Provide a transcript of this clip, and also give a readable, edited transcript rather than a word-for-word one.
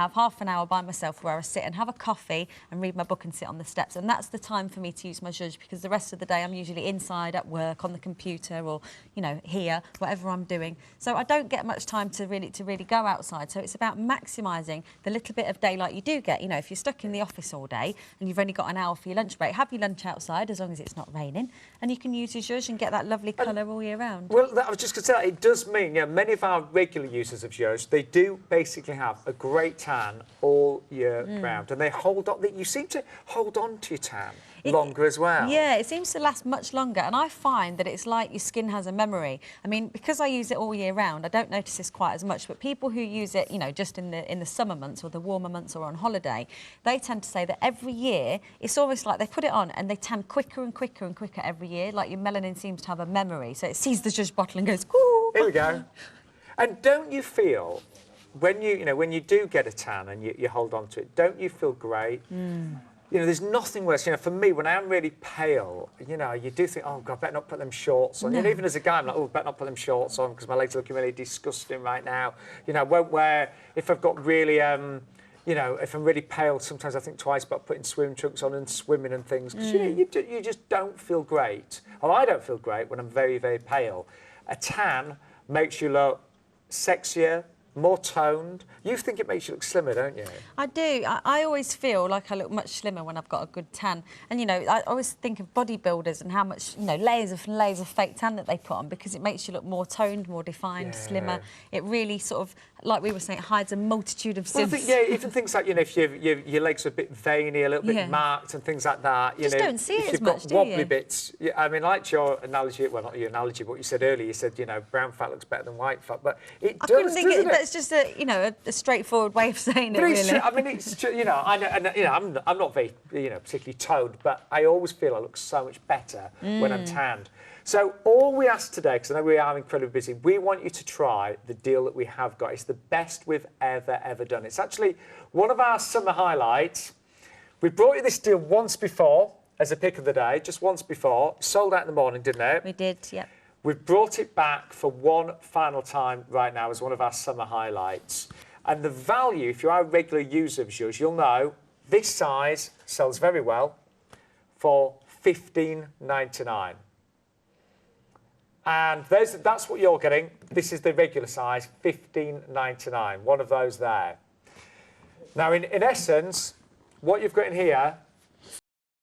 have half an hour by myself where I sit and have a coffee and read my book and sit on the steps, and that's the time for me to use my zhuzh, because the rest of the day I'm usually inside at work on the computer or, you know, here, whatever I'm doing. So I don't get much time to really go outside. So it's about maximising the little bit of daylight you do get. You know, if you're stuck in the office all day and you've only got an hour for your lunch break, have your lunch outside as long as it's not raining, and you can use your zhuzh and get that lovely colour all year round. Well, I was just going to say, it does mean, you know, many of our regular users of zhuzh, they do basically have a great tan all year round, and they hold on. You seem to hold on to your tan longer as well. Yeah, it seems to last much longer, and I find that it's like your skin has a memory. I mean, because I use it all year round, I don't notice this quite as much, but people who use it, you know, just in the summer months or the warmer months or on holiday, they tend to say that every year it's almost like they put it on and they tan quicker and quicker and quicker every year, like your melanin seems to have a memory, so it sees the zhuzh bottle and goes, ooh. Here we go. And don't you feel, when you do get a tan and you hold on to it, don't you feel great? You know, there's nothing worse. You know, for me, when I'm really pale, you know, you do think, oh, God, I better not put them shorts on. No. You know, even as a guy, I'm like, oh, I better not put them shorts on because my legs are looking really disgusting right now. You know, I won't wear, if I've got really, you know, if I'm really pale, sometimes I think twice about putting swim trunks on and swimming and things. Because, you know, you just don't feel great. Well, I don't feel great when I'm very, very pale. A tan makes you look sexier, more toned. You think it makes you look slimmer, don't you? I do. I always feel like I look much slimmer when I've got a good tan. And, you know, I always think of bodybuilders and how much, you know, layers of fake tan that they put on, because it makes you look more toned, more defined, slimmer. It really sort of, like we were saying, hides a multitude of sins. Well, I think, yeah, even things like, you know, if your legs are a bit veiny, a little bit marked and things like that. You just know, don't see it as if much, you've got wobbly bits. Yeah, I mean, like your analogy, well, not your analogy, but what you said earlier, you said, you know, brown fat looks better than white fat, but it does, couldn't think doesn't it? That's just a, you know, a straightforward way of saying it, really. I mean, it's true, you know, I know, and, you know, I'm not very, you know, particularly toned, but I always feel I look so much better when I'm tanned. So all we ask today, because I know we are incredibly busy, we want you to try the deal that we have got. It's the best we've ever done. It's actually one of our summer highlights. We brought you this deal once before as a pick of the day, just once before. Sold out in the morning, didn't it? We did, yep. We've brought it back for one final time right now as one of our summer highlights. And the value, if you are a regular user of zhuzh, you'll know this size sells very well for $15.99. And that's what you're getting. This is the regular size, $15.99, one of those there. Now, in essence, what you've got in here